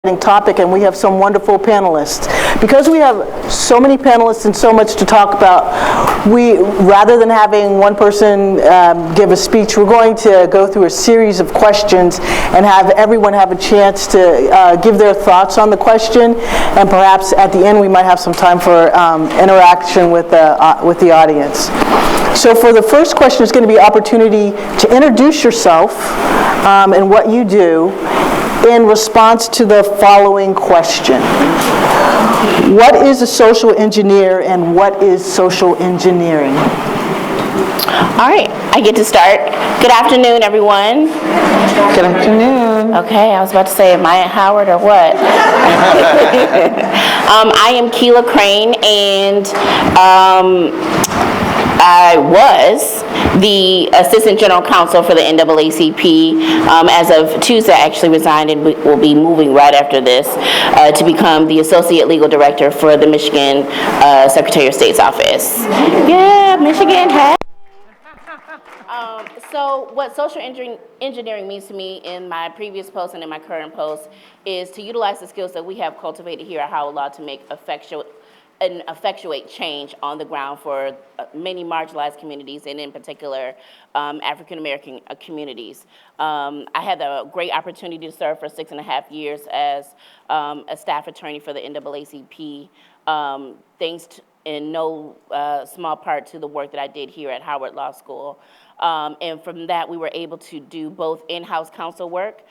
topic, and we have some wonderful panelists. Because we have so many panelists and so much to talk about, rather than having one person give a speech, we're going to go through a series of questions and have everyone have a chance to give their thoughts on the question, and perhaps at the end we might have some time for interaction with the audience. So for the first question, it's going to be opportunity to introduce yourself and what you do in response to the following question. What is a social engineer and what is social engineering? All right, I get to start. Good afternoon, everyone. Good afternoon. Okay, I was about to say, am I at Howard or what? I am Keela Crane, and I was the Assistant General Counsel for the NAACP. As of Tuesday, I actually resigned and will be moving right after this to become the Associate Legal Director for the Michigan Secretary of State's office. Yeah, Michigan has. So what social engineering means to me in my previous post and in my current post is to utilize the skills that we have cultivated here at Howard Law to make effectuate change on the ground for many marginalized communities, and in particular African American communities. I had the great opportunity to serve for 6.5 years as a staff attorney for the NAACP, thanks in no small part to the work that I did here at Howard Law School. And from that, we were able to do both in-house counsel work,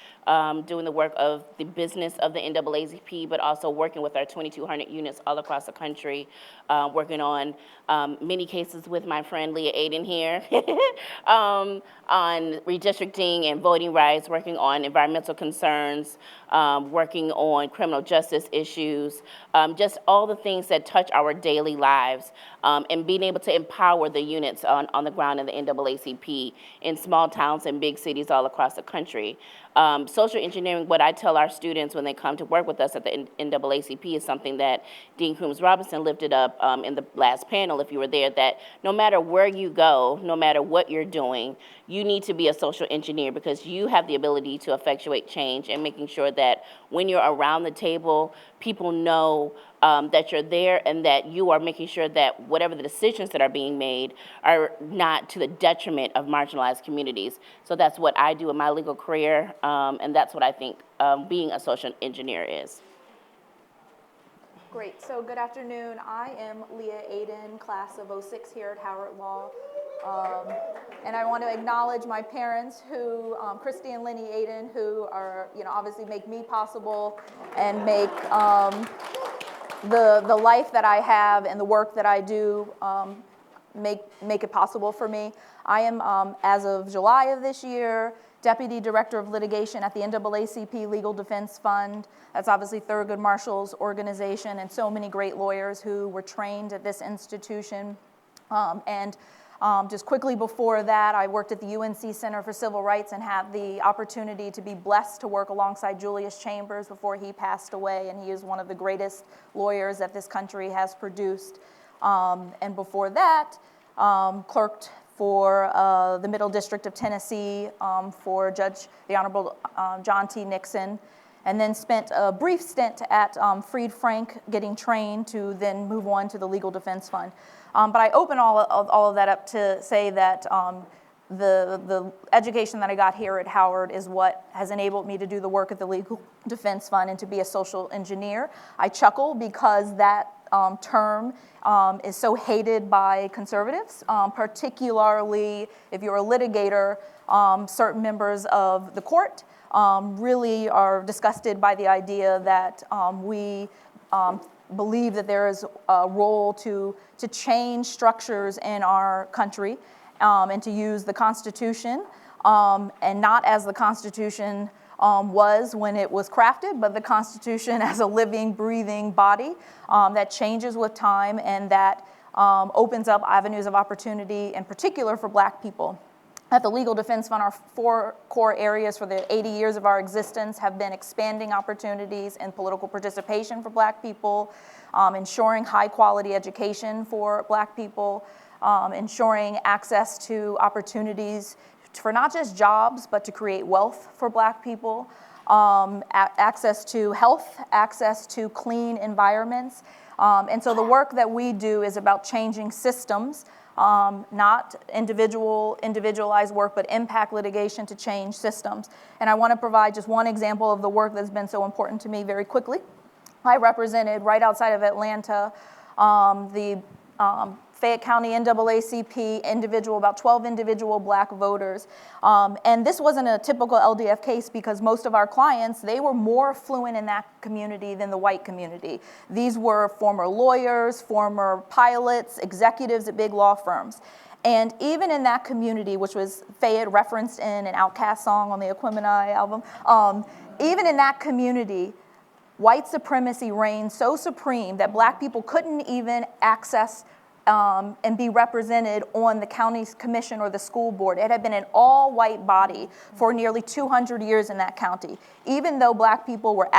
doing the work of the business of the NAACP, but also working with our 2,200 units all across the country, working on many cases with my friend Leah Aiden here, on redistricting and voting rights, working on environmental concerns, working on criminal justice issues, just all the things that touch our daily lives, and being able to empower the units on the ground in the NAACP in small towns and big cities all across the country. Social engineering, what I tell our students when they come to work with us at the NAACP, is something that Dean Crooms Robinson lifted up in the last panel, if you were there, that no matter where you go, no matter what you're doing, you need to be a social engineer, because you have the ability to effectuate change and making sure that when you're around the table, people know that you're there and that you are making sure that whatever the decisions that are being made are not to the detriment of marginalized communities. So that's what I do in my legal career, and that's what I think being a social engineer is. Great, so good afternoon. I am Leah Aiden, class of '06 here at Howard Law. And I want to acknowledge my parents, who, Christy and Lenny Aiden, who are, obviously make me possible and make the life that I have and the work that I do make it possible for me. I am, as of July of this year, Deputy Director of Litigation at the NAACP Legal Defense Fund. That's obviously Thurgood Marshall's organization, and so many great lawyers who were trained at this institution. Just quickly before that, I worked at the UNC Center for Civil Rights and had the opportunity to be blessed to work alongside Julius Chambers before he passed away, and he is one of the greatest lawyers that this country has produced. And before that, clerked for the Middle District of Tennessee for the Honorable John T. Nixon, and then spent a brief stint at Freed Frank getting trained to then move on to the Legal Defense Fund. But I open all of that up to say that the education that I got here at Howard is what has enabled me to do the work at the Legal Defense Fund and to be a social engineer. I chuckle because that term is so hated by conservatives, particularly if you're a litigator. Certain members of the court really are disgusted by the idea that we believe that there is a role to change structures in our country and to use the Constitution, and not as the Constitution was when it was crafted, but the Constitution as a living, breathing body that changes with time and that opens up avenues of opportunity, in particular for Black people. At the Legal Defense Fund, our 4 core areas for the 80 years of our existence have been expanding opportunities and political participation for Black people, ensuring high-quality education for Black people, ensuring access to opportunities for not just jobs, but to create wealth for Black people, access to health, access to clean environments. And so the work that we do is about changing systems, not individualized work, but impact litigation to change systems. And I want to provide just one example of the work that's been so important to me very quickly. I represented right outside of Atlanta the Fayette County NAACP about 12 individual black voters. And this wasn't a typical LDF case because most of our clients, they were more affluent in that community than the white community. These were former lawyers, former pilots, executives at big law firms. And even in that community, which was Fayette referenced in an Outkast song on the Aquemini album, even in that community, white supremacy reigned so supreme that black people couldn't even access and be represented on the county's commission or the school board. It had been an all-white body for nearly 200 years in that county. Even though black people were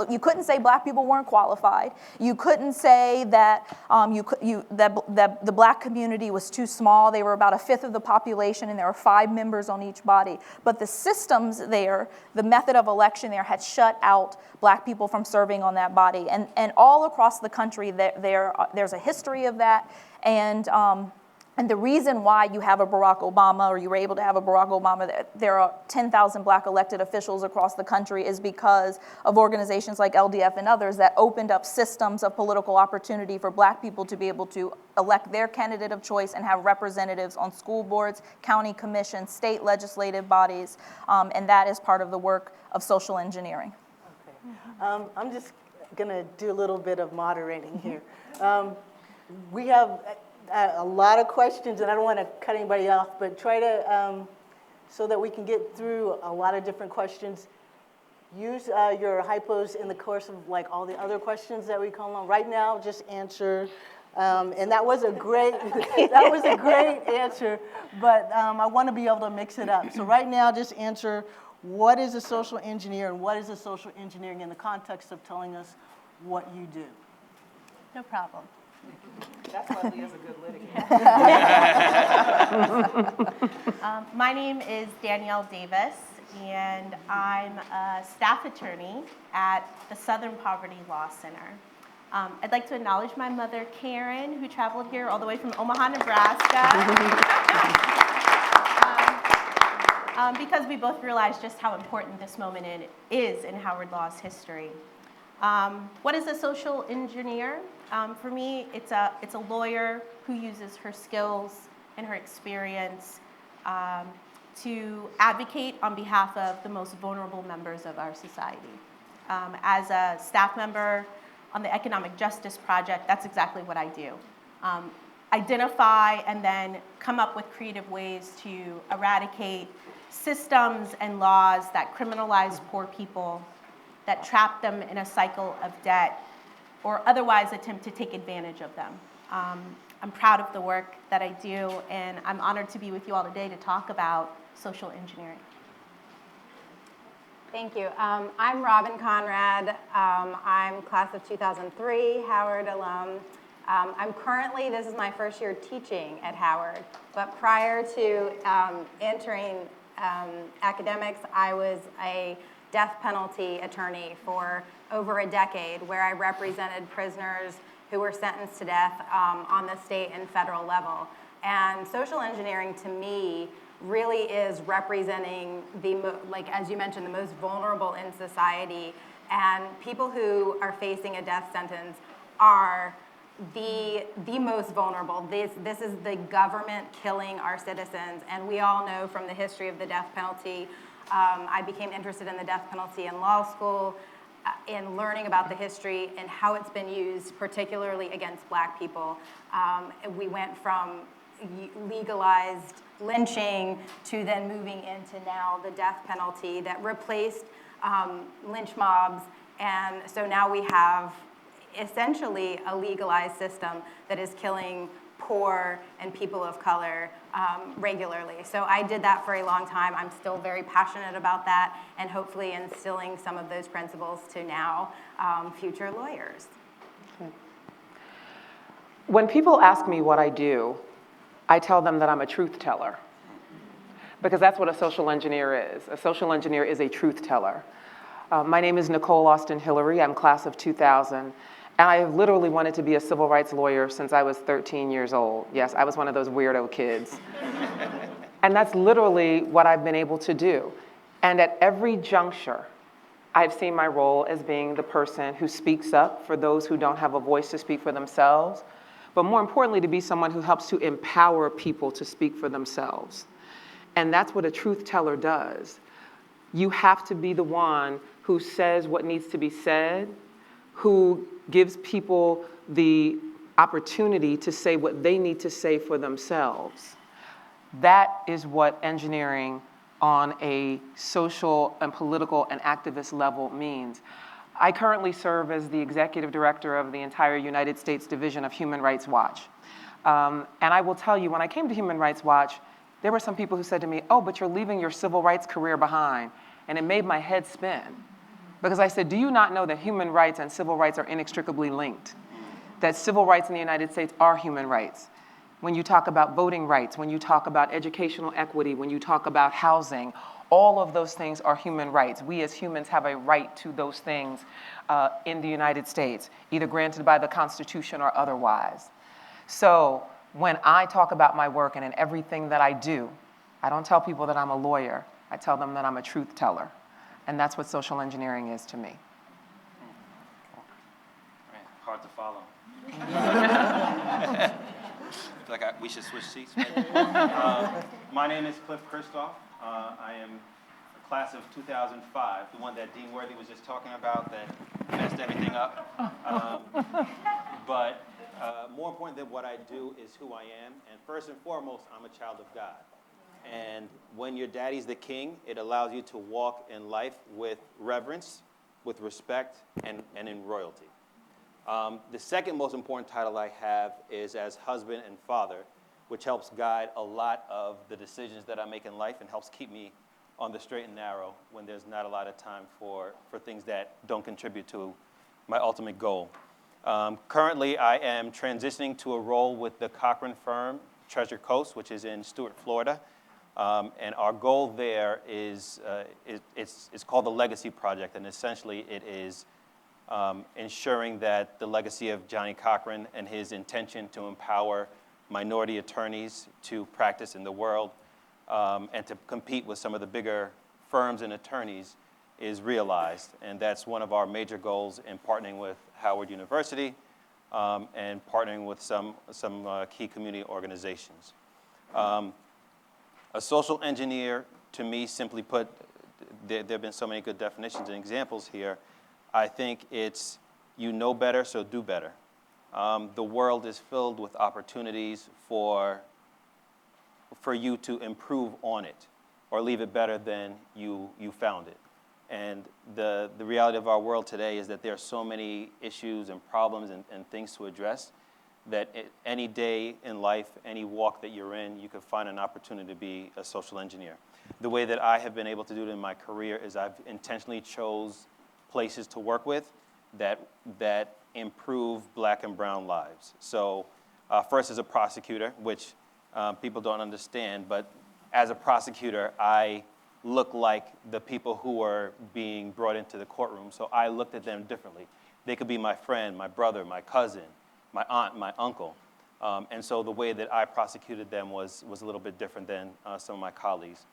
you couldn't say black people weren't qualified. You couldn't say that that the black community was too small. They were about a fifth of the population, and there were 5 members on each body. But the systems there, the method of election there, had shut out black people from serving on that body. And all across the country, there's a history of that. And the reason why you have a Barack Obama, or you were able to have a Barack Obama, there are 10,000 black elected officials across the country, is because of organizations like LDF and others that opened up systems of political opportunity for black people to be able to elect their candidate of choice and have representatives on school boards, county commissions, state legislative bodies, and that is part of the work of social engineering. Okay. I'm just going to do a little bit of moderating here. We have a lot of questions, and I don't want to cut anybody off, but try to, so that we can get through a lot of different questions, use your hypos in the course of like all the other questions that we call on. Right now, just answer, and that was a great, answer, but I want to be able to mix it up. So right now, just answer, what is a social engineer, and what is a social engineering in the context of telling us what you do? No problem. That's why Leah's a good litigator. My name is Danielle Davis, and I'm a staff attorney at the Southern Poverty Law Center. I'd like to acknowledge my mother, Karen, who traveled here all the way from Omaha, Nebraska, because we both realize just how important this moment is in Howard Law's history. What is a social engineer? For me, it's a lawyer who uses her skills and her experience to advocate on behalf of the most vulnerable members of our society. As a staff member on the Economic Justice Project, that's exactly what I do. Identify and then come up with creative ways to eradicate systems and laws that criminalize poor people, that trap them in a cycle of debt, or otherwise attempt to take advantage of them. I'm proud of the work that I do, and I'm honored to be with you all today to talk about social engineering. Thank you. I'm Robin Conrad. I'm class of 2003, Howard alum. This is my first year teaching at Howard, but prior to entering academics, I was a death penalty attorney for over a decade, where I represented prisoners who were sentenced to death on the state and federal level. And social engineering, to me, really is representing as you mentioned, the most vulnerable in society. And people who are facing a death sentence are the most vulnerable. This is the government killing our citizens, and we all know from the history of the death penalty. I became interested in the death penalty in law school, in learning about the history and how it's been used, particularly against black people. We went from legalized lynching to then moving into now the death penalty that replaced lynch mobs. And so now we have essentially a legalized system that is killing poor and people of color regularly. So I did that for a long time. I'm still very passionate about that, and hopefully instilling some of those principles to now future lawyers. When people ask me what I do, I tell them that I'm a truth teller, because that's what a social engineer is. A social engineer is a truth teller. My name is Nicole Austin Hillary. I'm class of 2000. And I have literally wanted to be a civil rights lawyer since I was 13 years old. Yes, I was one of those weirdo kids. And that's literally what I've been able to do. And at every juncture, I've seen my role as being the person who speaks up for those who don't have a voice to speak for themselves, but more importantly, to be someone who helps to empower people to speak for themselves. And that's what a truth teller does. You have to be the one who says what needs to be said, who gives people the opportunity to say what they need to say for themselves. That is what engineering on a social and political and activist level means. I currently serve as the executive director of the entire United States Division of Human Rights Watch. And I will tell you, when I came to Human Rights Watch, there were some people who said to me, oh, but you're leaving your civil rights career behind. And it made my head spin. Because I said, do you not know that human rights and civil rights are inextricably linked? That civil rights in the United States are human rights. When you talk about voting rights, when you talk about educational equity, when you talk about housing, all of those things are human rights. We as humans have a right to those things in the United States, either granted by the Constitution or otherwise. So when I talk about my work and in everything that I do, I don't tell people that I'm a lawyer. I tell them that I'm a truth teller. And that's what social engineering is to me. Man, hard to follow. We should switch seats. Maybe. My name is Cliff Kristoff. I am a class of 2005, the one that Dean Worthy was just talking about that messed everything up. But more important than what I do is who I am. And first and foremost, I'm a child of God. And when your daddy's the king, it allows you to walk in life with reverence, with respect, and in royalty. The second most important title I have is as husband and father, which helps guide a lot of the decisions that I make in life and helps keep me on the straight and narrow when there's not a lot of time for things that don't contribute to my ultimate goal. Currently, I am transitioning to a role with the Cochran firm, Treasure Coast, which is in Stuart, Florida. And our goal there is, it's called the Legacy Project, and essentially it is ensuring that the legacy of Johnnie Cochran and his intention to empower minority attorneys to practice in the world and to compete with some of the bigger firms and attorneys is realized. And that's one of our major goals in partnering with Howard University and partnering with some key community organizations. A social engineer, to me, simply put, there have been so many good definitions and examples here. I think it's you know better, so do better. The world is filled with opportunities for you to improve on it or leave it better than you found it. And the reality of our world today is that there are so many issues and problems and things to address that any day in life, any walk that you're in, you could find an opportunity to be a social engineer. The way that I have been able to do it in my career is I've intentionally chose places to work with that improve Black and brown lives. So first as a prosecutor, which people don't understand, but as a prosecutor, I look like the people who are being brought into the courtroom, so I looked at them differently. They could be my friend, my brother, my cousin, my aunt, my uncle. And so the way that I prosecuted them was a little bit different than some of my colleagues.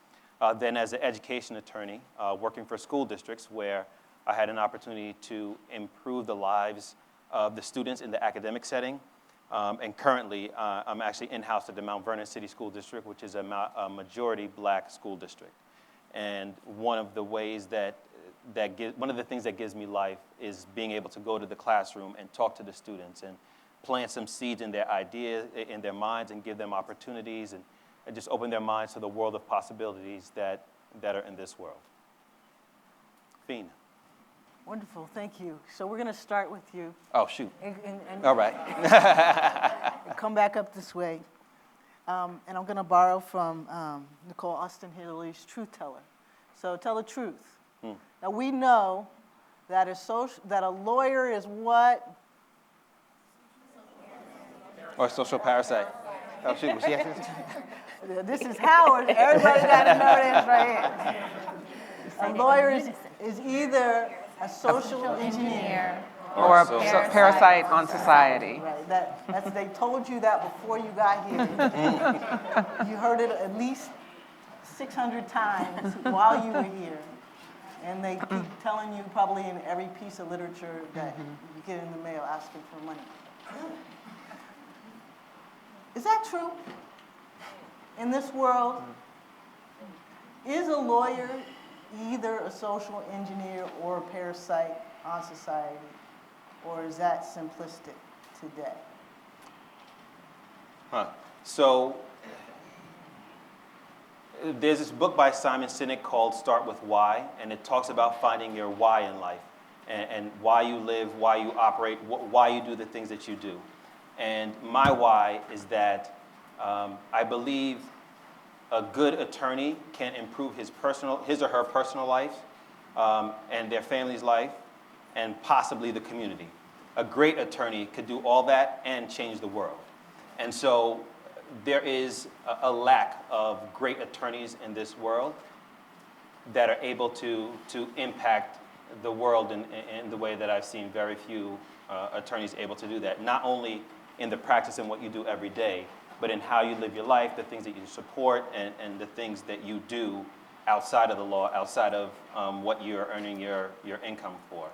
Then as an education attorney, working for school districts where I had an opportunity to improve the lives of the students in the academic setting. And currently, I'm actually in-house at the Mount Vernon City School District, which is a majority Black school district. And one of the ways one of the things that gives me life is being able to go to the classroom and talk to the students and plant some seeds in their ideas, in their minds, and give them opportunities and just open their minds to the world of possibilities that are in this world. Fiend. Wonderful, thank you. So we're going to start with you. Oh, shoot. And All right. come back up this way. And I'm going to borrow from Nicole Austin Hillary's Truth Teller. So tell the truth. Now we know that a lawyer is what? Or social parasite. Oh, shoot. Was she asking? This is Howard. Everybody got to know this right here. A lawyer is is either a social engineer. Or a parasite on society. Right, they told you that before you got here. You heard it at least 600 times while you were here. And they keep telling you probably in every piece of literature that you get in the mail asking for money. Is that true? In this world, is a lawyer either a social engineer or a parasite on society? Or is that simplistic today? So there's this book by Simon Sinek called Start With Why, and it talks about finding your why in life and why you live, why you operate, why you do the things that you do. And my why is that I believe a good attorney can improve his or her personal life and their family's life and possibly the community. A great attorney could do all that and change the world. And so there is a lack of great attorneys in this world that are able to impact the world in the way that I've seen very few attorneys able to do that, not only in the practice and what you do every day, but in how you live your life, the things that you support, and the things that you do outside of the law, outside of what you're earning your income for.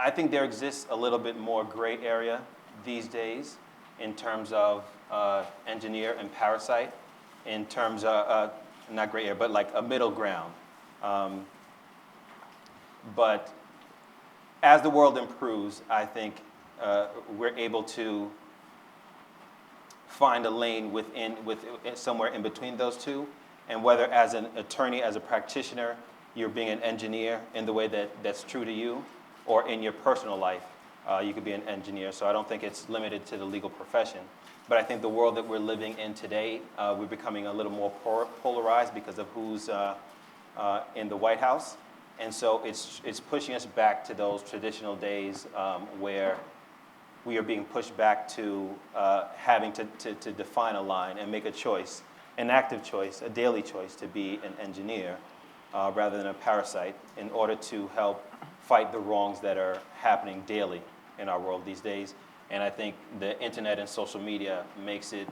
I think there exists a little bit more gray area these days in terms of engineer and parasite, in terms of, not gray area, but like a middle ground. But as the world improves, I think we're able to find a lane somewhere in between those two. And whether as an attorney, as a practitioner, you're being an engineer in the way that's true to you, or in your personal life, you could be an engineer. So I don't think it's limited to the legal profession. But I think the world that we're living in today, we're becoming a little more polarized because of who's in the White House. And so it's pushing us back to those traditional days where we are being pushed back to having to define a line and make a choice, an active choice, a daily choice to be an engineer rather than a parasite, in order to help fight the wrongs that are happening daily in our world these days. And I think the internet and social media makes it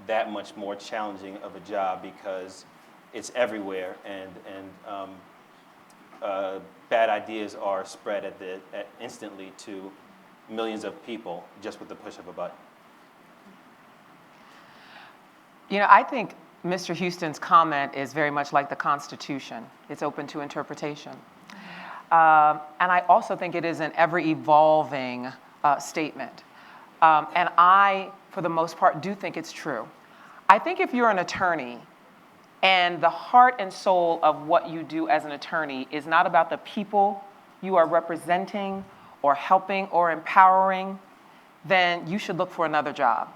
that much more challenging of a job because it's everywhere, and bad ideas are spread instantly to millions of people just with the push of a button. You know, I think Mr. Houston's comment is very much like the Constitution. It's open to interpretation. And I also think it is an ever-evolving statement. And I, for the most part, do think it's true. I think if you're an attorney and the heart and soul of what you do as an attorney is not about the people you are representing or helping or empowering, then you should look for another job.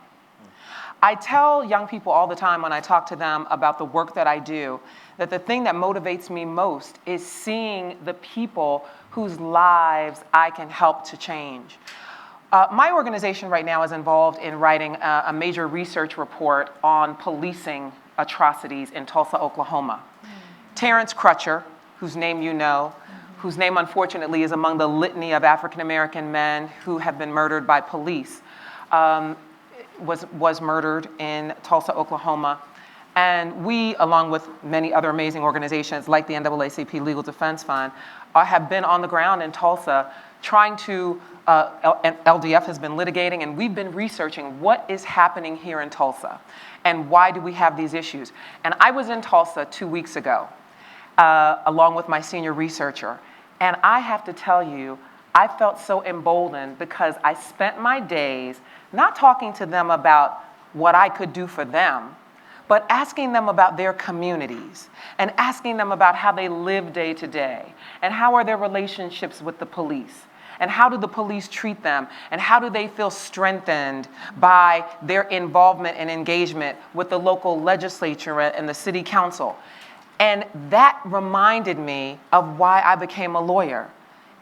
I tell young people all the time when I talk to them about the work that I do, that the thing that motivates me most is seeing the people whose lives I can help to change. My organization right now is involved in writing a major research report on policing atrocities in Tulsa, Oklahoma. Terrence Crutcher, whose name you know, whose name unfortunately is among the litany of African American men who have been murdered by police, was murdered in Tulsa, Oklahoma. And we, along with many other amazing organizations like the NAACP Legal Defense Fund, have been on the ground in Tulsa trying to, LDF has been litigating, and we've been researching what is happening here in Tulsa and why do we have these issues. And I was in Tulsa 2 weeks ago, along with my senior researcher. And I have to tell you, I felt so emboldened because I spent my days not talking to them about what I could do for them, but asking them about their communities and asking them about how they live day to day and how are their relationships with the police and how do the police treat them and how do they feel strengthened by their involvement and engagement with the local legislature and the city council. And that reminded me of why I became a lawyer.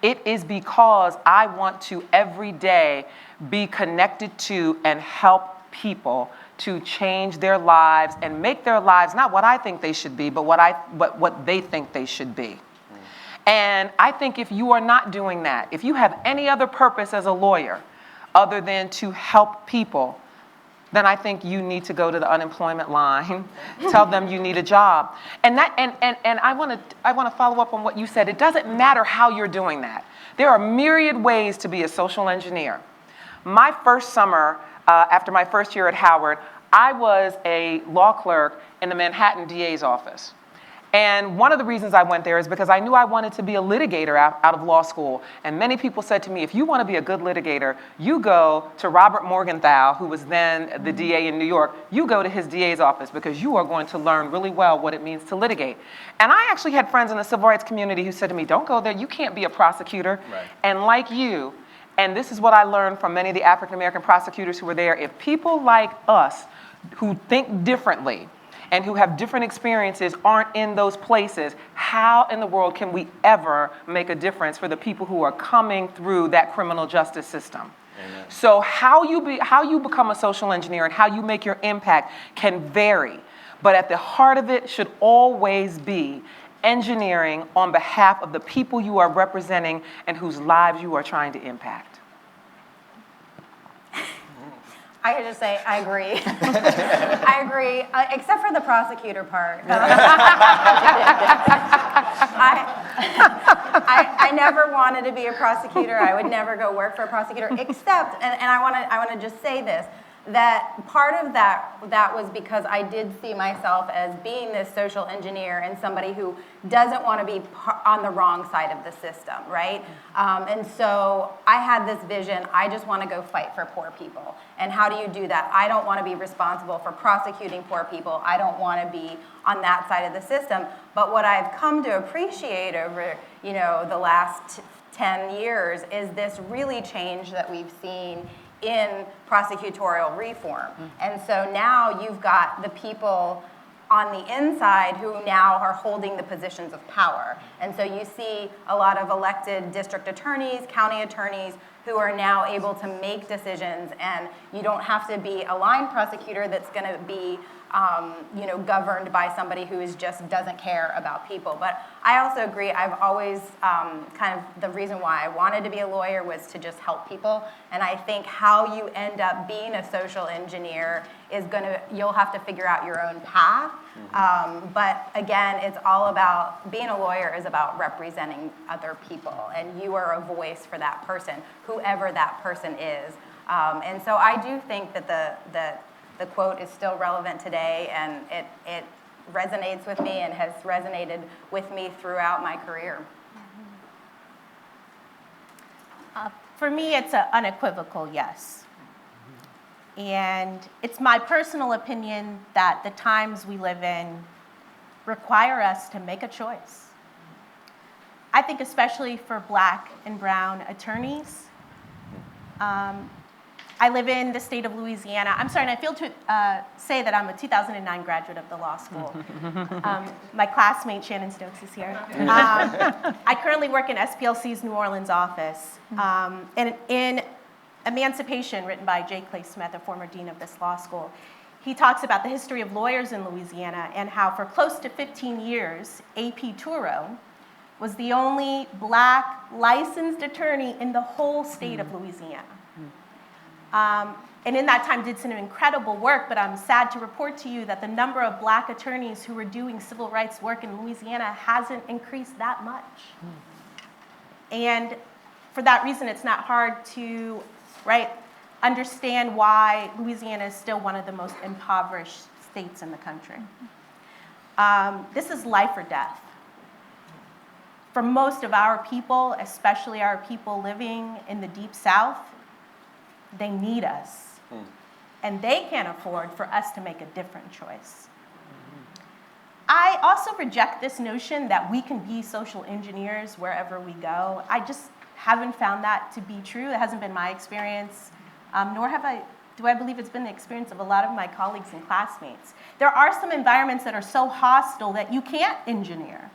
It is because I want to every day be connected to and help people to change their lives and make their lives not what I think they should be, but what they think they should be. And I think if you are not doing that, if you have any other purpose as a lawyer other than to help people, then I think you need to go to the unemployment line, tell them you need a job. And I want to follow up on what you said. It doesn't matter how you're doing that. There are myriad ways to be a social engineer. My first summer, after my first year at Howard, I was a law clerk in the Manhattan DA's office. And one of the reasons I went there is because I knew I wanted to be a litigator out of law school. And many people said to me, if you want to be a good litigator, you go to Robert Morgenthau, who was then the DA in New York. You go to his DA's office because you are going to learn really well what it means to litigate. And I actually had friends in the civil rights community who said to me, don't go there, you can't be a prosecutor. Right. And like you, and this is what I learned from many of the African American prosecutors who were there, if people like us who think differently and who have different experiences aren't in those places, how in the world can we ever make a difference for the people who are coming through that criminal justice system? Amen. So how you become a social engineer and how you make your impact can vary, but at the heart of it should always be engineering on behalf of the people you are representing and whose lives you are trying to impact. I could just say, I agree. I agree, except for the prosecutor part. I never wanted to be a prosecutor. I would never go work for a prosecutor, except, and I want to just say this, that part of that was because I did see myself as being this social engineer and somebody who doesn't want to be on the wrong side of the system, right? And so I had this vision, I just want to go fight for poor people. And how do you do that? I don't want to be responsible for prosecuting poor people. I don't want to be on that side of the system. But what I've come to appreciate over, the last 10 years is this really change that we've seen in prosecutorial reform. And so now you've got the people on the inside who now are holding the positions of power. And so you see a lot of elected district attorneys, county attorneys, who are now able to make decisions, and you don't have to be a line prosecutor that's gonna be governed by somebody who just doesn't care about people. But I also agree, I've always kind of the reason why I wanted to be a lawyer was to just help people. And I think how you end up being a social engineer is you'll have to figure out your own path. But again, it's all about, being a lawyer is about representing other people, and you are a voice for that person, whoever that person is. And so I do think that the quote is still relevant today, and it resonates with me and has resonated with me throughout my career. For me, it's an unequivocal yes. And it's my personal opinion that the times we live in require us to make a choice. I think especially for Black and brown attorneys, I live in the state of Louisiana. I'm sorry, and I feel to say that I'm a 2009 graduate of the law school. My classmate, Shannon Stokes, is here. I currently work in SPLC's New Orleans office. And in Emancipation, written by J. Clay Smith, a former dean of this law school, he talks about the history of lawyers in Louisiana and how for close to 15 years, A.P. Touro was the only Black licensed attorney in the whole state of Louisiana. And in that time did some incredible work, but I'm sad to report to you that the number of Black attorneys who were doing civil rights work in Louisiana hasn't increased that much. And for that reason, it's not hard to, understand why Louisiana is still one of the most impoverished states in the country. This is life or death. For most of our people, especially our people living in the Deep South, they need us. And they can't afford for us to make a different choice. I also reject this notion that we can be social engineers wherever we go. I just haven't found that to be true. It hasn't been my experience, nor do I believe it's been the experience of a lot of my colleagues and classmates. There are some environments that are so hostile that you can't engineer.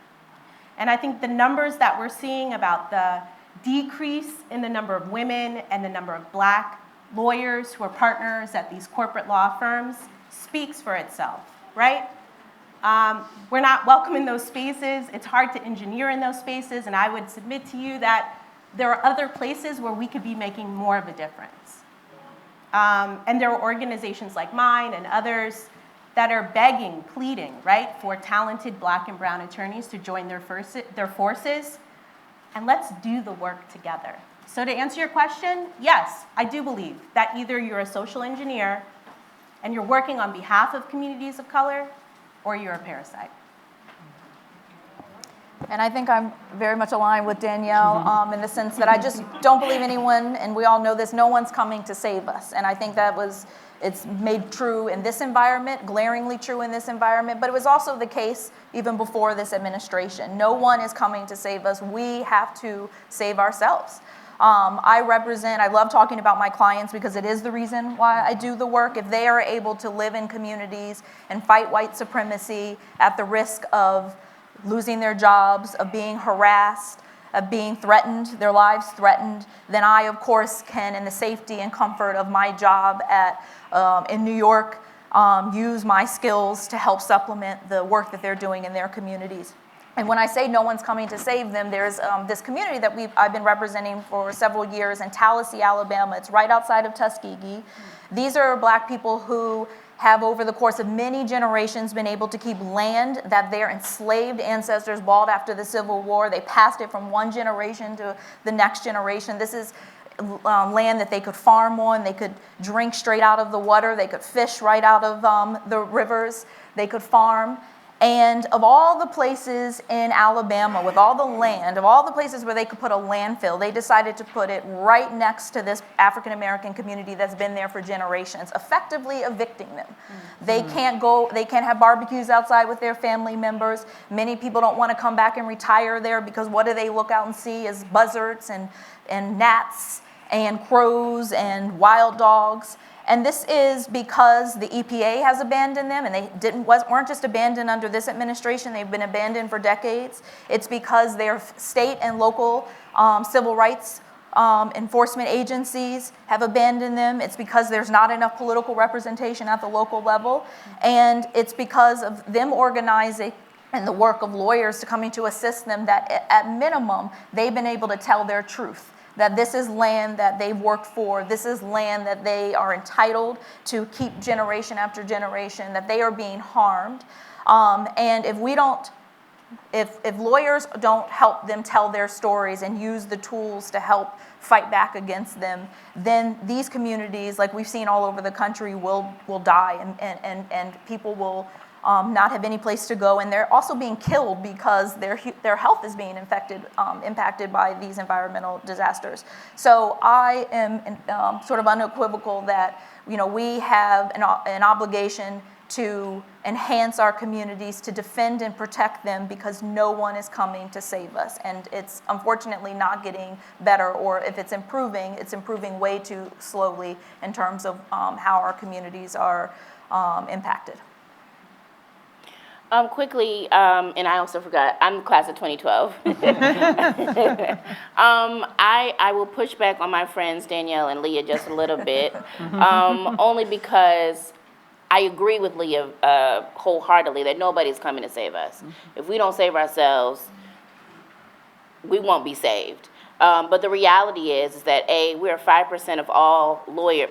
And I think the numbers that we're seeing about the decrease in the number of women and the number of Black lawyers who are partners at these corporate law firms speaks for itself, right? We're not welcome in those spaces. It's hard to engineer in those spaces, and I would submit to you that there are other places where we could be making more of a difference. And there are organizations like mine and others that are begging, pleading, right, for talented Black and brown attorneys to join their forces, and let's do the work together. So to answer your question, yes, I do believe that either you're a social engineer and you're working on behalf of communities of color, or you're a parasite. And I think I'm very much aligned with Danielle in the sense that I just don't believe anyone, and we all know this, no one's coming to save us. And I think it's made true in this environment, glaringly true in this environment, but it was also the case even before this administration. No one is coming to save us. We have to save ourselves. I love talking about my clients because it is the reason why I do the work. If they are able to live in communities and fight white supremacy at the risk of losing their jobs, of being harassed, of being threatened, their lives threatened, then I, of course, can, in the safety and comfort of my job in New York, use my skills to help supplement the work that they're doing in their communities. And when I say no one's coming to save them, there's this community that I've been representing for several years in Tallahassee, Alabama. It's right outside of Tuskegee. These are Black people who have, over the course of many generations, been able to keep land that their enslaved ancestors bought after the Civil War. They passed it from one generation to the next generation. This is land that they could farm on. They could drink straight out of the water. They could fish right out of the rivers. They could farm. And of all the places in Alabama, with all the land, of all the places where they could put a landfill, they decided to put it right next to this African American community that's been there for generations, effectively evicting them. They can't have barbecues outside with their family members. Many people don't want to come back and retire there because what do they look out and see is buzzards and gnats and crows and wild dogs. And this is because the EPA has abandoned them, and they weren't just abandoned under this administration, they've been abandoned for decades. It's because their state and local civil rights enforcement agencies have abandoned them. It's because there's not enough political representation at the local level. And it's because of them organizing and the work of lawyers to coming to assist them that at minimum, they've been able to tell their truth. That this is land that they've worked for, this is land that they are entitled to keep generation after generation, that they are being harmed. And if lawyers don't help them tell their stories and use the tools to help fight back against them, then these communities, like we've seen all over the country, will die, and people will not have any place to go, and they're also being killed because their health is being impacted by these environmental disasters. So I am sort of unequivocal that we have an obligation to enhance our communities, to defend and protect them, because no one is coming to save us. And it's unfortunately not getting better, or if it's improving way too slowly in terms of how our communities are impacted. Quickly, and I also forgot, I'm the class of 2012. I will push back on my friends Danielle and Leah just a little bit, only because I agree with Leah wholeheartedly that nobody's coming to save us. If we don't save ourselves, we won't be saved. But the reality is that we're 5% of all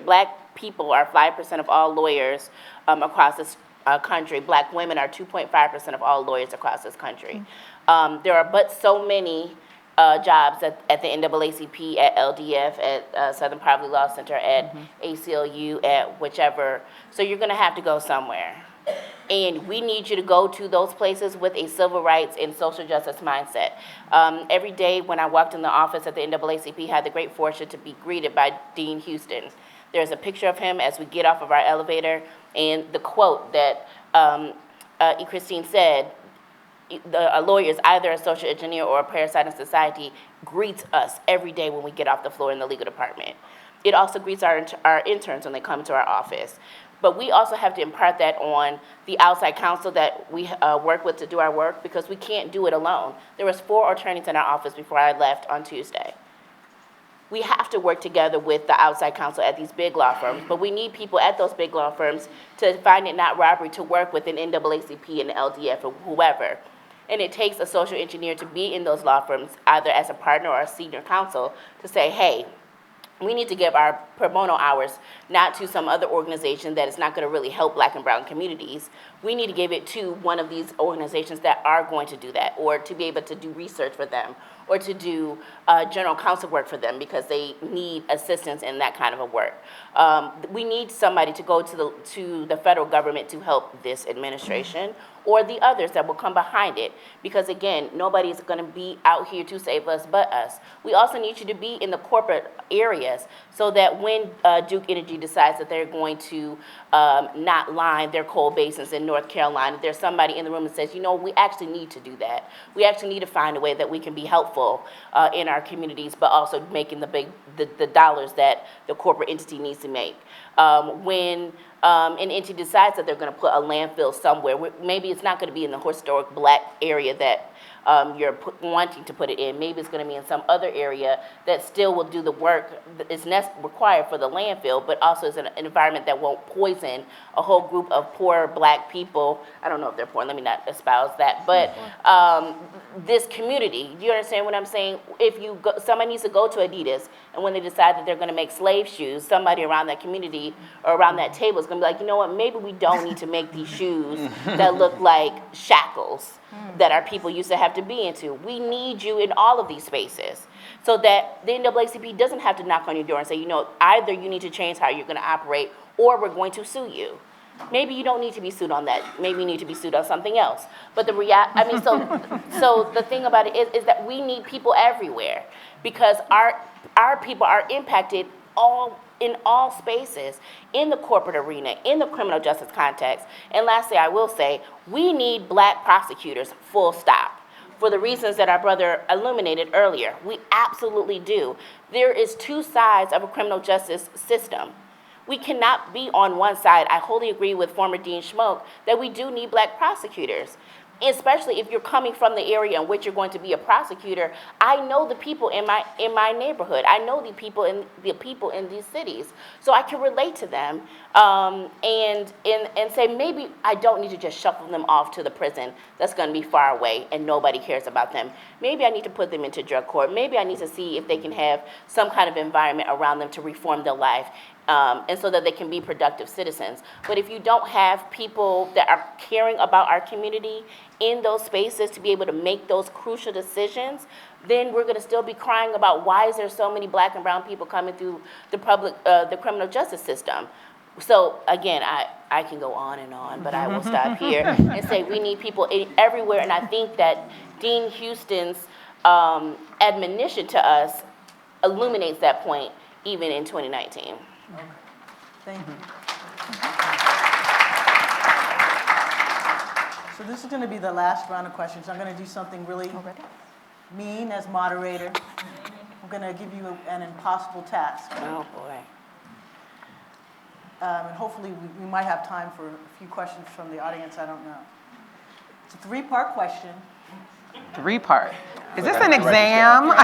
Black people are 5% of all lawyers across this country. Black women are 2.5% of all lawyers across this country. There are but so many jobs at the NAACP, at LDF, at Southern Poverty Law Center, at ACLU, at whichever. So you're going to have to go somewhere. And we need you to go to those places with a civil rights and social justice mindset. Every day when I walked in the office at the NAACP, I had the great fortune to be greeted by Dean Houston. There's a picture of him as we get off of our elevator, and the quote that Christine said, a lawyer is either a social engineer or a parasite in society, greets us every day when we get off the floor in the legal department. It also greets our interns when they come to our office. But we also have to impart that on the outside counsel that we work with to do our work, because we can't do it alone. There was 4 attorneys in our office before I left on Tuesday. we have to work together with the outside counsel at these big law firms, but we need people at those big law firms to find it not robbery to work with an NAACP and LDF or whoever. And it takes a social engineer to be in those law firms, either as a partner or a senior counsel, to say, hey, we need to give our pro bono hours not to some other organization that is not going to really help Black and brown communities. We need to give it to one of these organizations that are going to do that, or to be able to do research for them, or to do general counsel work for them because they need assistance in that kind of a work. We need somebody to go to the federal government to help this administration or the others that will come behind it, because again, nobody's going to be out here to save us but us. We also need you to be in the corporate areas so that when Duke Energy decides that they're going to not line their coal basins in North Carolina, there's somebody in the room that says, you know, we actually need to do that. We actually need to find a way that we can be helpful in our communities, but also making the dollars that the corporate entity needs to make. When an entity decides that they're going to put a landfill somewhere, maybe it's not going to be in the historic Black area that you're wanting to put it in. Maybe it's going to be in some other area that still will do the work that is required for the landfill, but also is an environment that won't poison a whole group of poor Black people. I don't know if they're poor, let me not espouse that, but this community, do you understand what I'm saying? If you go, somebody needs to go to Adidas, and when they decide that they're going to make slave shoes, somebody around that community or around that table is going to be like, you know what, maybe we don't need to make these shoes that look like shackles that our people used to have to be into. We need you in all of these spaces so that the NAACP doesn't have to knock on your door and say, you know, either you need to change how you're going to operate or we're going to sue you. Maybe you don't need to be sued on that. Maybe you need to be sued on something else. But the so the thing about it is that we need people everywhere, because our people are impacted in all spaces, in the corporate arena, in the criminal justice context. And lastly, I will say, we need Black prosecutors, full stop, for the reasons that our brother illuminated earlier. We absolutely do. There is two sides of a criminal justice system. We cannot be on one side. I wholly agree with former Dean Schmoke that we do need Black prosecutors, especially if you're coming from the area in which you're going to be a prosecutor. I know the people in my neighborhood. I know the people in these cities, so I can relate to them and say, maybe I don't need to just shuffle them off to the prison that's going to be far away and nobody cares about them. Maybe I need to put them into drug court. Maybe I need to see if they can have some kind of environment around them to reform their life. And so that they can be productive citizens. But if you don't have people that are caring about our community in those spaces to be able to make those crucial decisions, then we're going to still be crying about why is there so many Black and brown people coming through the criminal justice system. So again, I can go on, but I will stop here and say we need people everywhere. And I think that Dean Houston's admonition to us illuminates that point even in 2019. Okay. Thank you. So this is going to be the last round of questions. I'm going to do something really mean as moderator. I'm going to give you an impossible task. Oh, boy. And hopefully we might have time for a few questions from the audience. I don't know. It's a three-part question. Three-part. Is this an exam?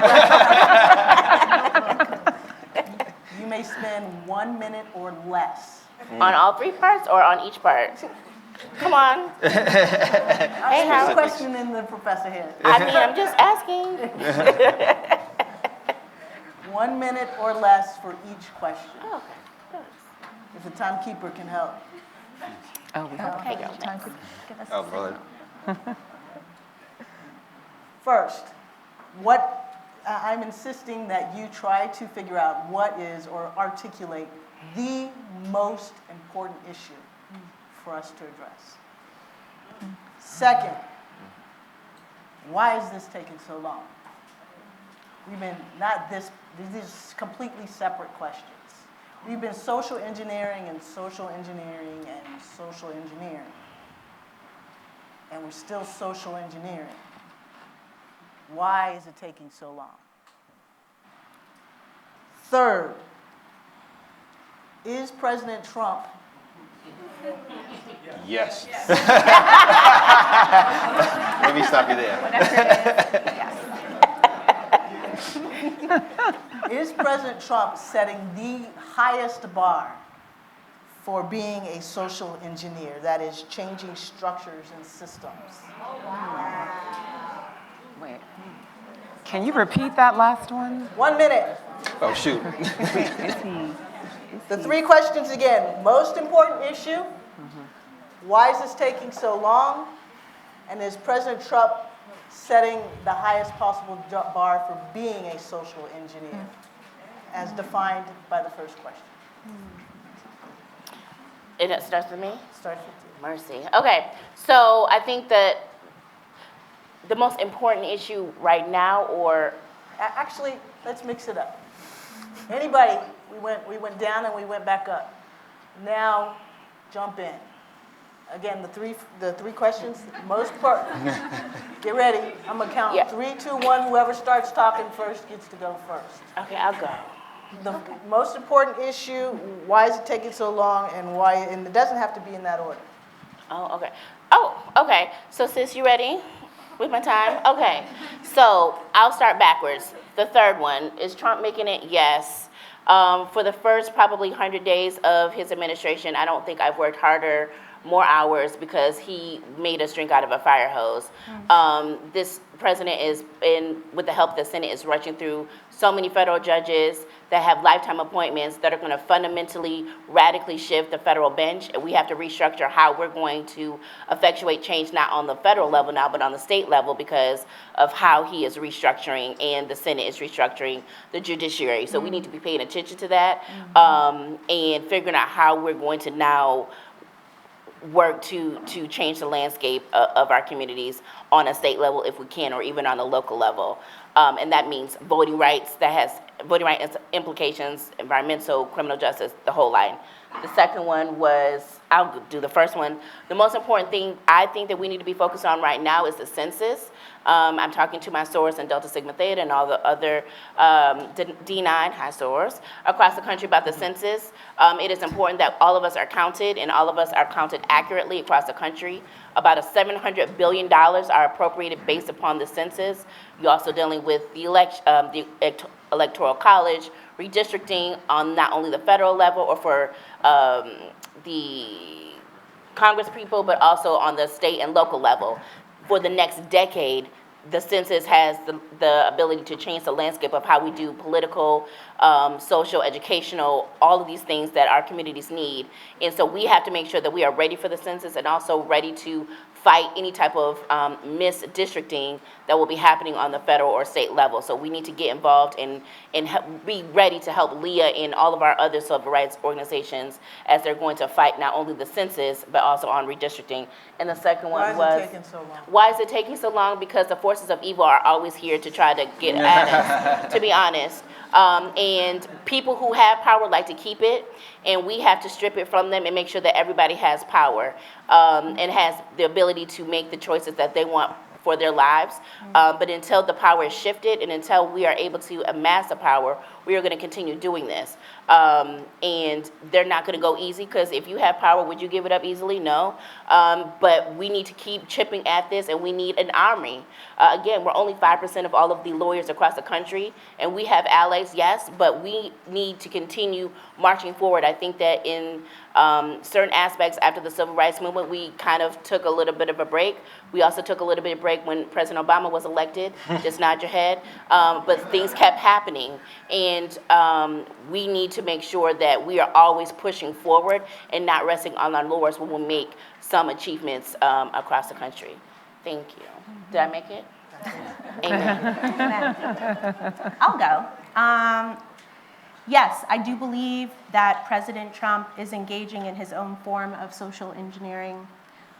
You may spend 1 minute or less. On all three parts or on each part? Come on. Hey, how's the question in the professor head? I mean, I'm just asking. 1 minute or less for each question. Oh, okay. If the timekeeper can help. Oh, we have Hey, girl. Oh, brother. First, I'm insisting that you try to figure out what is or articulate the most important issue for us to address. Second, why is this taking so long? These are completely separate questions. We've been social engineering and social engineering and social engineering. And we're still social engineering. Why is it taking so long? Third, is President Trump Yes. Let me stop you there. Is President Trump setting the highest bar for being a social engineer, that is, changing structures and systems? Wait. Can you repeat that last one? 1 minute. Oh, shoot. The three questions again. Most important issue, why is this taking so long? And is President Trump setting the highest possible bar for being a social engineer, as defined by the first question? It starts with me? Starts with you. Mercy. Okay, so I think that the most important issue right now, or Actually, let's mix it up. Anybody? We went down and we went back up. Now, jump in. Again, the three questions. Most part. Get ready. I'm gonna count. Yeah. 3, 2, 1. Whoever starts talking first gets to go first. okay, I'll go. The most important issue. Why is it taking so long, and why? And it doesn't have to be in that order. Oh, okay. Oh, okay. So sis, you ready with my time? Okay. So I'll start backwards. The third one, is Trump making it? Yes. For the first probably 100 days of his administration, I don't think I've worked harder, more hours, because he made us drink out of a fire hose. This president is, with the help of the Senate, is rushing through so many federal judges that have lifetime appointments that are going to fundamentally, radically shift the federal bench. And we have to restructure how we're going to effectuate change, not on the federal level now, but on the state level, because of how he is restructuring and the Senate is restructuring the judiciary. So we need to be paying attention to that, and figuring out how we're going to now work to change the landscape of our communities on a state level if we can, or even on a local level. And that means voting rights, that has voting rights implications, environmental, criminal justice, the whole line. The second one was, I'll do the first one. The most important thing I think that we need to be focused on right now is the census. I'm talking to my source in Delta Sigma Theta and all the other D9 high source across the country about the census. It is important that all of us are counted, and all of us are counted accurately across the country. About $700 billion are appropriated based upon the census. You're also dealing with the Electoral College, redistricting on not only the federal level or for the Congress people, but also on the state and local level. For the next decade, the census has the ability to change the landscape of how we do political, social, educational, all of these things that our communities need. And so we have to make sure that we are ready for the census and also ready to fight any type of misdistricting that will be happening on the federal or state level. So we need to get involved and be ready to help Leah and all of our other civil rights organizations as they're going to fight not only the census, but also on redistricting. And the second one was... Why is it taking so long? Why is it taking so long? Because the forces of evil are always here to try to get at us, to be honest. And people who have power like to keep it, and we have to strip it from them and make sure that everybody has power and has the ability to make the choices that they want for their lives. But until the power is shifted and until we are able to amass the power, we are going to continue doing this. And they're not going to go easy, because if you have power, would you give it up easily? No. But we need to keep chipping at this, and we need an army. Again, we're only 5% of all of the lawyers across the country, and we have allies, yes, but we need to continue marching forward. I think that in certain aspects after the Civil Rights Movement, we kind of took a little bit of a break. We also took a little bit of a break when President Obama was elected. Just nod your head. But things kept happening, and we need to make sure that we are always pushing forward and not resting on our laurels when we make some achievements across the country. Thank you. Did I make it? Amen. I'll go. Yes, I do believe that President Trump is engaging in his own form of social engineering.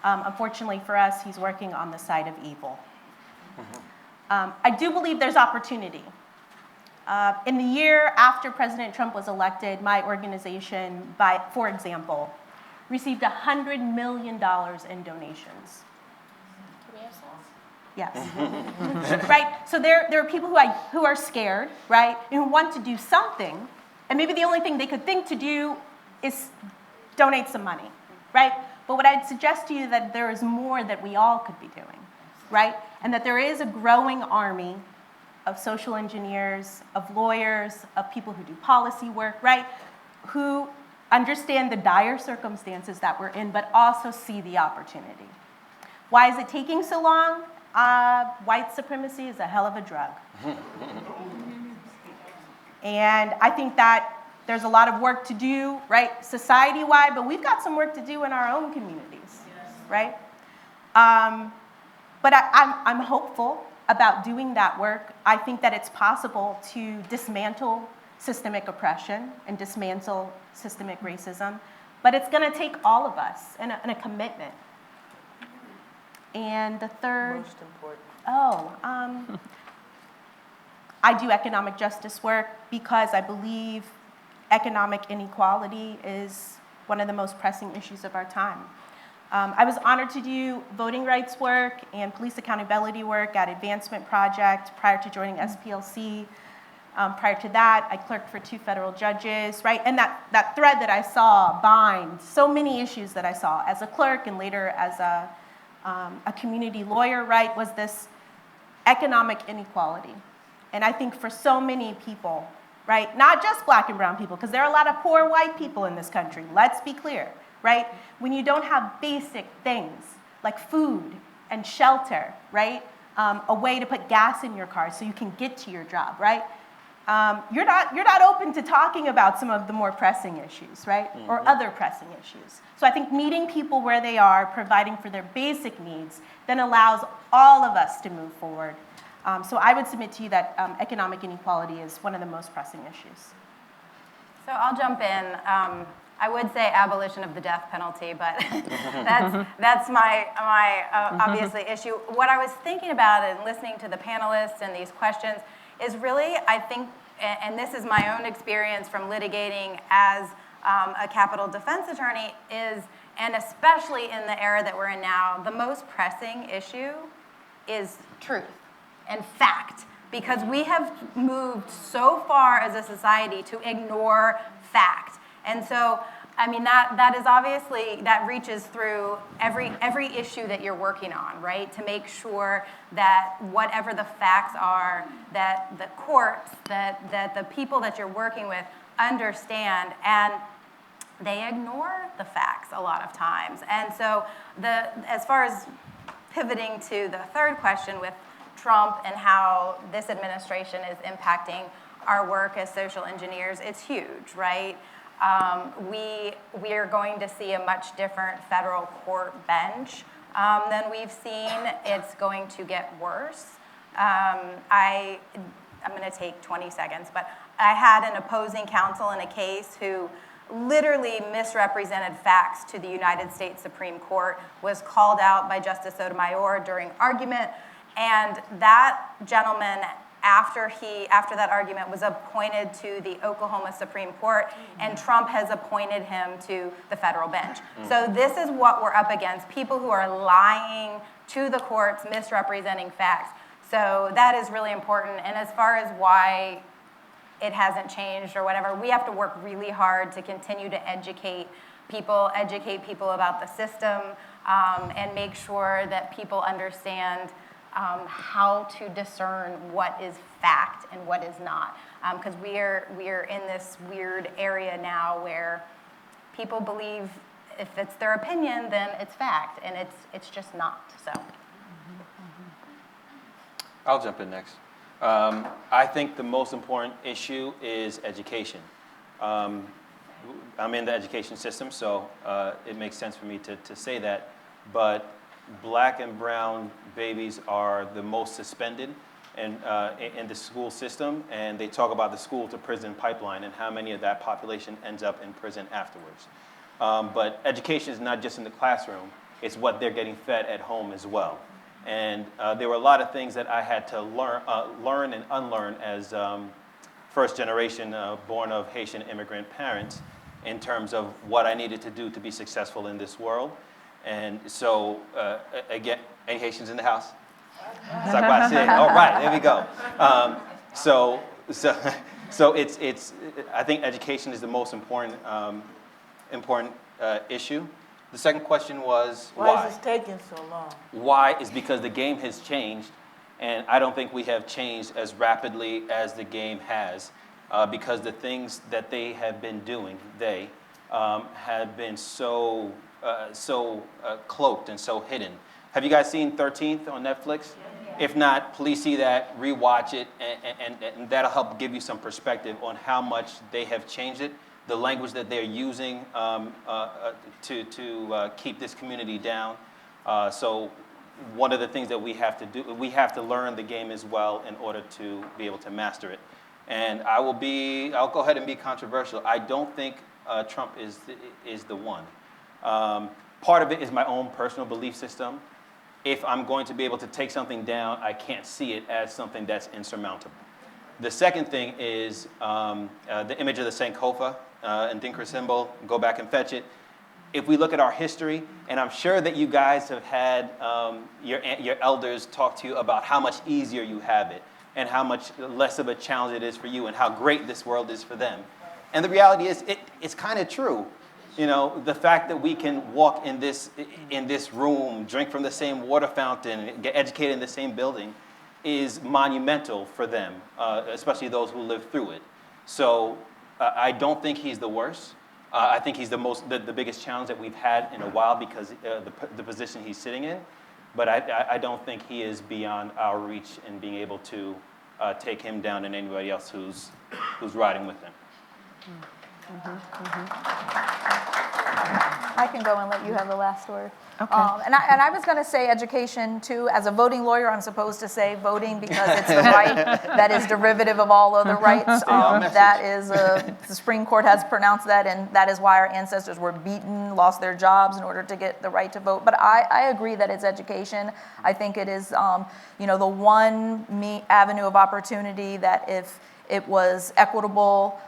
Unfortunately for us, he's working on the side of evil. I do believe there's opportunity. In the year after President Trump was elected, my organization, for example, received $100 million in donations. Yes. Right? So there are people who are scared, right, and who want to do something, and maybe the only thing they could think to do is donate some money, right? But what I'd suggest to you that there is more that we all could be doing, right? And that there is a growing army of social engineers, of lawyers, of people who do policy work, right? Who understand the dire circumstances that we're in, but also see the opportunity. Why is it taking so long? White supremacy is a hell of a drug. And I think that there's a lot of work to do, right, society-wide, but we've got some work to do in our own communities, right? But I'm hopeful about doing that work. I think that it's possible to dismantle systemic oppression and dismantle systemic racism, but it's going to take all of us and a commitment. And the third, Most important. I do economic justice work because I believe economic inequality is one of the most pressing issues of our time. I was honored to do voting rights work and police accountability work at Advancement Project prior to joining SPLC. Prior to that, I clerked for 2 federal judges, right? And that thread that I saw binds so many issues that I saw as a clerk and later as a community lawyer, right, was this economic inequality. And I think for so many people, right, not just black and brown people, because there are a lot of poor white people in this country, let's be clear, right? When you don't have basic things like food and shelter, right, a way to put gas in your car so you can get to your job, right? You're not open to talking about some of the more pressing issues, right? Mm-hmm. Or other pressing issues. So I think meeting people where they are, providing for their basic needs, then allows all of us to move forward. So I would submit to you that economic inequality is one of the most pressing issues. So I'll jump in. I would say abolition of the death penalty, but that's my obviously issue. What I was thinking about and listening to the panelists and these questions is really, I think, and this is my own experience from litigating as a capital defense attorney, is, and especially in the era that we're in now, the most pressing issue is truth and fact, because we have moved so far as a society to ignore fact. And so, I mean, that is obviously, that reaches through every issue that you're working on, right? To make sure that whatever the facts are, that the courts, that the people that you're working with understand, and they ignore the facts a lot of times. And so as far as pivoting to the third question with Trump and how this administration is impacting our work as social engineers, it's huge, right? We are going to see a much different federal court bench than we've seen. It's going to get worse. I'm going to take 20 seconds, but I had an opposing counsel in a case who literally misrepresented facts to the United States Supreme Court, was called out by Justice Sotomayor during argument, and that gentleman, after that argument, was appointed to the Oklahoma Supreme Court, and Trump has appointed him to the federal bench. So this is what we're up against, people who are lying to the courts, misrepresenting facts. So that is really important. And as far as why it hasn't changed or whatever, we have to work really hard to continue to educate people about the system, and make sure that people understand how to discern what is fact and what is not. Because we are in this weird area now where people believe if it's their opinion, then it's fact, and it's just not. So I'll jump in next. I think the most important issue is education. I'm in the education system, so it makes sense for me to say that, but black and brown babies are the most suspended in the school system, and they talk about the school to prison pipeline and how many of that population ends up in prison afterwards. But education is not just in the classroom, it's what they're getting fed at home as well. And there were a lot of things that I had to learn and unlearn as first generation born of Haitian immigrant parents in terms of what I needed to do to be successful in this world. And so, again, any Haitians in the house? All right, there we go. So it's. I think education is the most important issue. The second question was why? Why is this taking so long? Why is because the game has changed, And I don't think we have changed as rapidly as the game has, because the things that they have been doing, have been so cloaked and so hidden. Have you guys seen 13th on Netflix? If not, please see that, rewatch it, and that'll help give you some perspective on how much they have changed it, the language that they're using to keep this community down. So one of the things that we have to do, we have to learn the game as well in order to be able to master it. And I'll go ahead and be controversial. I don't think Trump is the one. Part of it is my own personal belief system. If I'm going to be able to take something down, I can't see it as something that's insurmountable. The second thing is the image of the Sankofa and Dinker symbol. Go back and fetch it. If we look at our history, and I'm sure that you guys have had your elders talk to you about how much easier you have it and how much less of a challenge it is for you and how great this world is for them. And the reality is, it's kind of true. You know, the fact that we can walk in this room, drink from the same water fountain, get educated in the same building is monumental for them, especially those who live through it. So I don't think he's the worst. I think he's the biggest challenge that we've had in a while because the position he's sitting in. But I don't think he is beyond our reach in being able to take him down and anybody else who's riding with him. I can go and let you have the last word. Okay. And I was going to say education too. As a voting lawyer, I'm supposed to say voting because it's the right that is derivative of all other rights. That is, the Supreme Court has pronounced that, and that is why our ancestors were beaten, lost their jobs in order to get the right to vote. But I agree that it's education. I think it is, the one avenue of opportunity that if it was equitable,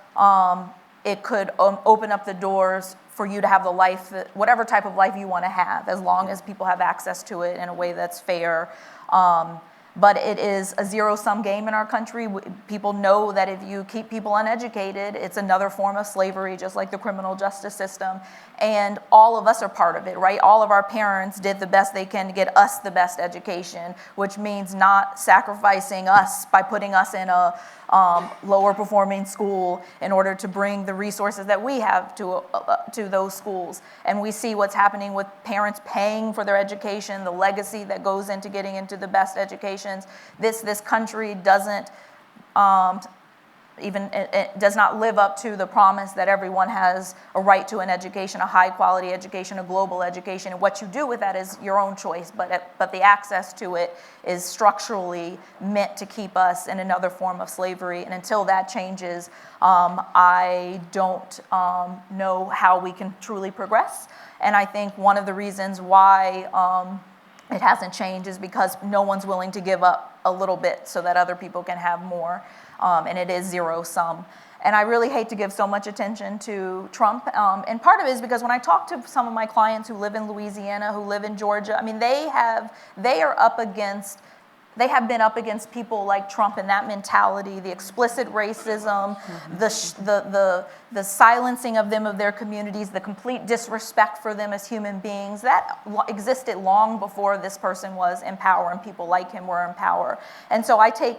it could open up the doors for you to have the life, whatever type of life you want to have, as long as people have access to it in a way that's fair. But it is a zero-sum game in our country. People know that if you keep people uneducated, it's another form of slavery, just like the criminal justice system. And all of us are part of it, right? All of our parents did the best they can to get us the best education, which means not sacrificing us by putting us in a lower performing school in order to bring the resources that we have to those schools. And we see what's happening with parents paying for their education, the legacy that goes into getting into the best educations. This country doesn't it does not live up to the promise that everyone has a right to an education, a high quality education, a global education. And what you do with that is your own choice, but the access to it is structurally meant to keep us in another form of slavery. And until that changes, I don't know how we can truly progress. And I think one of the reasons why it hasn't changed is because no one's willing to give up a little bit so that other people can have more. And it is zero sum. And I really hate to give so much attention to Trump. And part of it is because when I talk to some of my clients who live in Louisiana, who live in Georgia, I mean, they have been up against people like Trump and that mentality, the explicit racism, the silencing of them of their communities, the complete disrespect for them as human beings. That existed long before this person was in power and people like him were in power. And so I take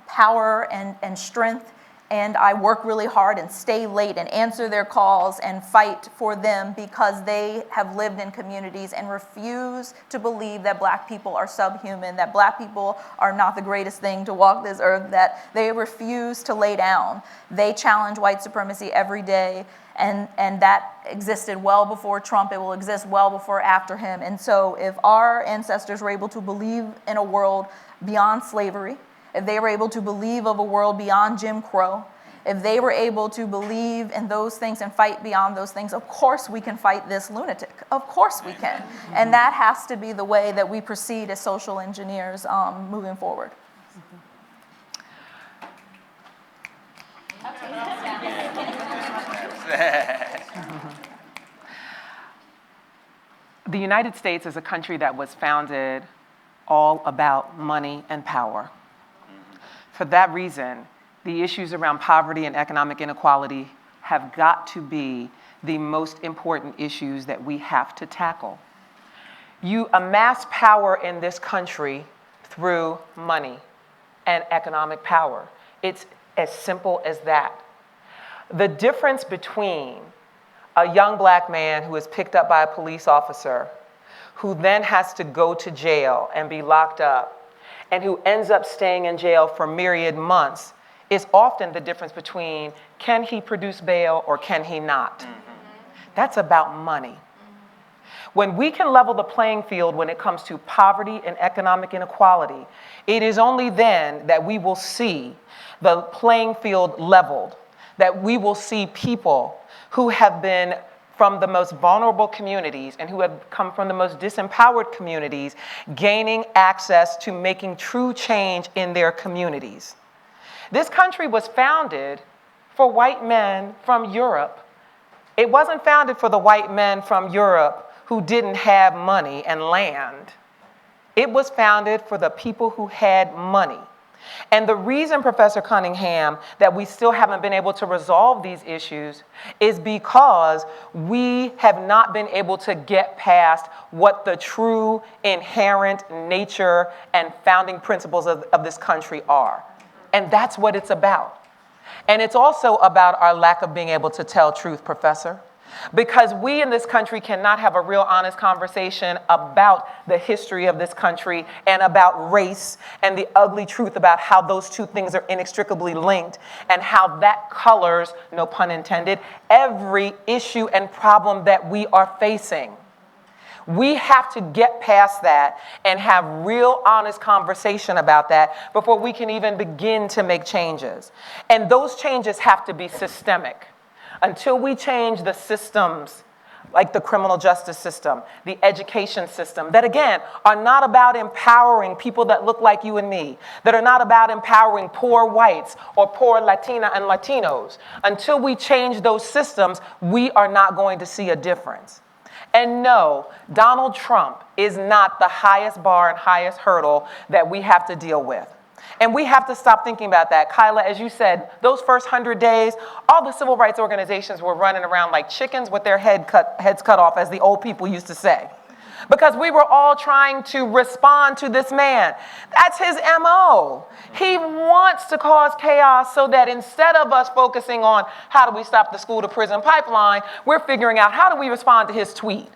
power and strength, and I work really hard and stay late and answer their calls and fight for them because they have lived in communities and refuse to believe that black people are subhuman, that black people are not the greatest thing to walk this earth, that they refuse to lay down. They challenge white supremacy every day, and that existed well before Trump. It will exist well before after him. And so if our ancestors were able to believe in a world beyond slavery, if they were able to believe of a world beyond Jim Crow, if they were able to believe in those things and fight beyond those things, of course we can fight this lunatic. Of course we can. And that has to be the way that we proceed as social engineers moving forward. The United States is a country that was founded all about money and power. For that reason, the issues around poverty and economic inequality have got to be the most important issues that we have to tackle. You amass power in this country through money and economic power. It's as simple as that. The difference between a young black man who is picked up by a police officer, who then has to go to jail and be locked up, and who ends up staying in jail for myriad months, is often the difference between can he produce bail or can he not. That's about money. When we can level the playing field when it comes to poverty and economic inequality, it is only then that we will see the playing field leveled, that we will see people who have been from the most vulnerable communities and who have come from the most disempowered communities gaining access to making true change in their communities. This country was founded for white men from Europe. It wasn't founded for the white men from Europe who didn't have money and land. It was founded for the people who had money. And the reason, Professor Cunningham, that we still haven't been able to resolve these issues is because we have not been able to get past what the true inherent nature and founding principles of this country are. And that's what it's about. And it's also about our lack of being able to tell truth, Professor. Because we in this country cannot have a real honest conversation about the history of this country and about race and the ugly truth about how those two things are inextricably linked and how that colors, no pun intended, every issue and problem that we are facing. We have to get past that and have real honest conversation about that before we can even begin to make changes. And those changes have to be systemic. Until we change the systems, like the criminal justice system, the education system, that again, are not about empowering people that look like you and me, that are not about empowering poor whites or poor Latina and Latinos. Until we change those systems, we are not going to see a difference. And no, Donald Trump is not the highest bar and highest hurdle that we have to deal with. And we have to stop thinking about that. Kyla, as you said, those first 100 days, all the civil rights organizations were running around like chickens with their heads cut off, as the old people used to say. Because we were all trying to respond to this man. That's his MO. He wants to cause chaos so that instead of us focusing on how do we stop the school to prison pipeline, we're figuring out how do we respond to his tweet.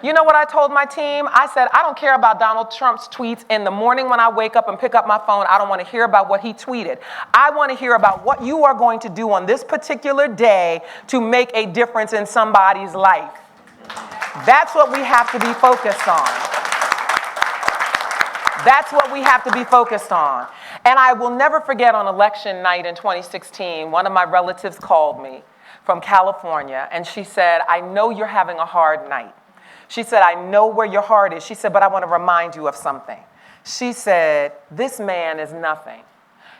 You know what I told my team? I said, I don't care about Donald Trump's tweets. In the morning when I wake up and pick up my phone, I don't want to hear about what he tweeted. I want to hear about what you are going to do on this particular day to make a difference in somebody's life. That's what we have to be focused on. That's what we have to be focused on. And I will never forget on election night in 2016, one of my relatives called me from California, and she said, I know you're having a hard night. She said, I know where your heart is. She said, but I want to remind you of something. She said, this man is nothing.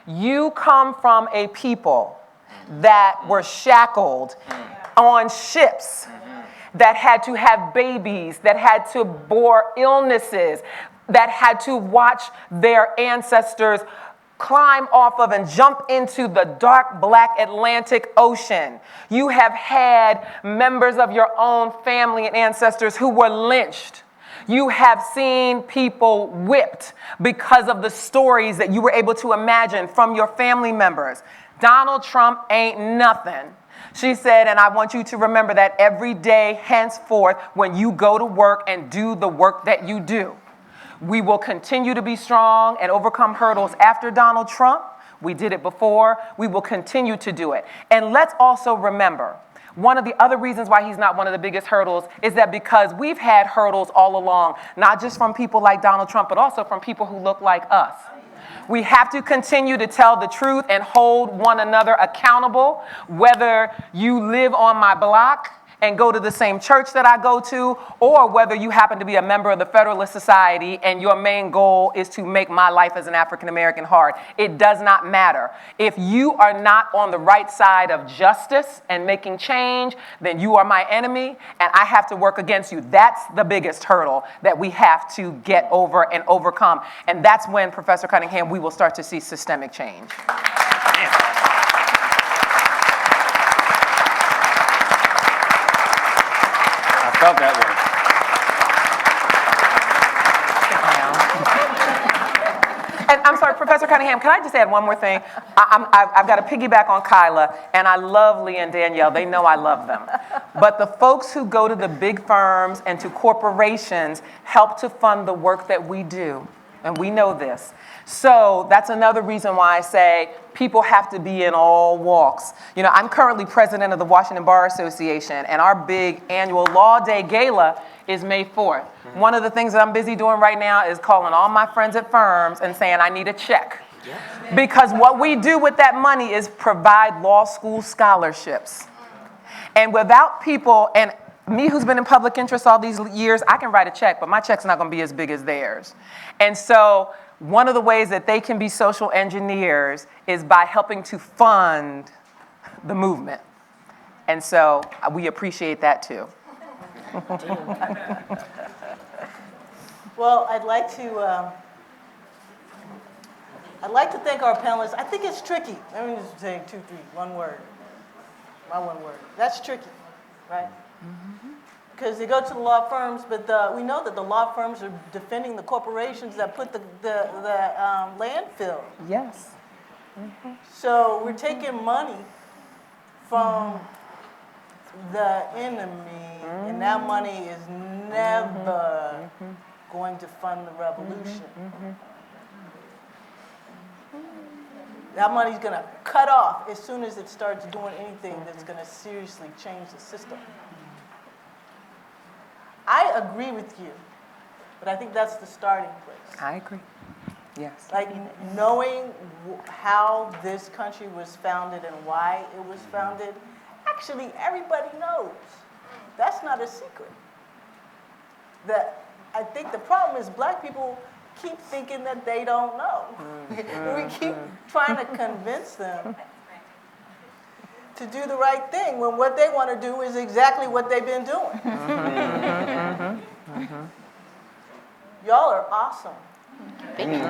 You come from a people that were shackled on ships, that had to have babies, that had to bore illnesses, that had to watch their ancestors climb off of and jump into the dark black Atlantic Ocean. You have had members of your own family and ancestors who were lynched. You have seen people whipped because of the stories that you were able to imagine from your family members. Donald Trump ain't nothing. She said, and I want you to remember that every day henceforth when you go to work and do the work that you do. We will continue to be strong and overcome hurdles after Donald Trump. We did it before. We will continue to do it. And let's also remember, one of the other reasons why he's not one of the biggest hurdles is that because we've had hurdles all along, not just from people like Donald Trump, but also from people who look like us. We have to continue to tell the truth and hold one another accountable, whether you live on my block and go to the same church that I go to, or whether you happen to be a member of the Federalist Society and your main goal is to make my life as an African American hard. It does not matter. If you are not on the right side of justice and making change, then you are my enemy and I have to work against you. That's the biggest hurdle that we have to get over and overcome. And that's when, Professor Cunningham, we will start to see systemic change. Felt that one. Professor Cunningham, can I just add one more thing? I've got to piggyback on Kyla, and I love Lee and Danielle. They know I love them. But the folks who go to the big firms and to corporations help to fund the work that we do, and we know this. So that's another reason why I say people have to be in all walks. You know, I'm currently president of the Washington Bar Association, and our big annual Law Day Gala is May 4th. One of the things that I'm busy doing right now is calling all my friends at firms and saying I need a check. Because what we do with that money is provide law school scholarships. And without people, and me who's been in public interest all these years, I can write a check, but my check's not going to be as big as theirs. And so one of the ways that they can be social engineers is by helping to fund the movement. And so we appreciate that too. Well, I'd like to thank our panelists. I think it's tricky. Let me just say one word. My one word. That's tricky, right? Because they go to the law firms, but we know that the law firms are defending the corporations that put the landfill. Yes. So we're taking money from the enemy, and that money is never going to fund the revolution. That money's going to cut off as soon as it starts doing anything that's going to seriously change the system. I agree with you, but I think that's the starting place. I agree. Yes. Like knowing how this country was founded and why it was founded, actually everybody knows. That's not a secret. I think the problem is black people keep thinking that they don't know. We keep trying to convince them to do the right thing when what they want to do is exactly what they've been doing. Y'all are awesome. Thank you.